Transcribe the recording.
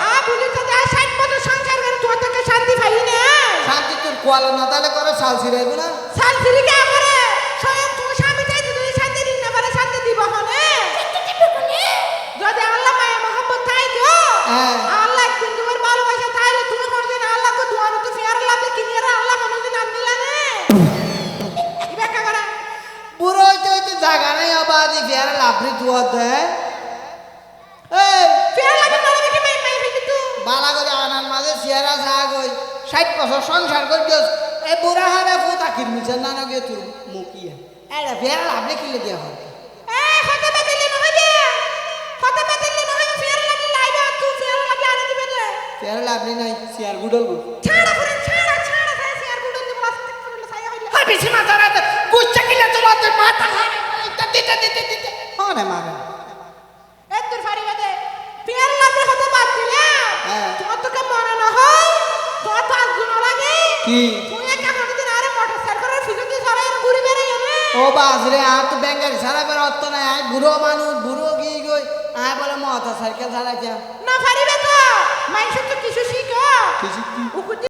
আ বুঝি তো দা 60 বছর সংসার করে তুই তোকে শান্তি পাই না শান্তি তোর কোয়ালো না তাহলে করে সাল ছিড়াইব না সাল ফিরি কে করে স্বয়ং তুমি স্বামী চাইতে যদি শান্তি দিন না পারে শান্তি দিব হনে যদি আল্লাহ মায়া মোহাম্মদ তাই গো আল্লাহ একদিন তোমার ভালোবাসা তাইলে তুমি কোনদিন আল্লাহকে দোয়া তো ফেয়ার লাভে কিনিয়ে আল্লাহ কোনদিন আন দিলা না ইবাকা করে বুড়ো হইতে হইতে জায়গা নাই আবাদি ফের লাভরি তুয়া দেয় এই ফেয়ার লাভে করে দেখি মাই মাই ফেকি তুই বালা করে আনার মাঝে চেহারা সাগ হই 60 বছর সংসার করে দিস এই বুড়া হারে ফুটা কিরমিছে না নগে তোর মুকিয়া এরা ফের লাভরি কিলে দিয়া হয় এ হতে বেদলে নহবে হতে বেদলে নহবে ফেয়ার লাভে লাইবা তুই ফেয়ার লাভে আনে দিবে না ফের লাভরি নাই চেয়ার গুডল গো ছাড়া করে ছাড়া ছাড়া সাই ফেয়ার গুডল দিব আস্তে করে সাই হইলে আর বেশি মাথা রাতে গুচ্ছা কিলে তোমাদের মাথা হারে দিতে হনে মারে এত্তর ফারি বাদে ফেয়ার লাভে হতে বাদ দিলা হ্যাঁ। তোমার তো কে মনে না হয় তোমার তো আজ গুণ লাগে কি তুই একা কোনদিন আরে মোটরসাইকেলের ফিজুতি সরাই ঘুরে বেড়াই না ও বাজরে আর তো ব্যাঙ্গারি সারা বের অত নাই আয় বুড়ো মানুষ বুড়ো কি গই আয় বলে মোটর সাইকেল চালাইছে না পারিবে তো মাইন্ড তো কিছু শিখো কিছু কি উকুতি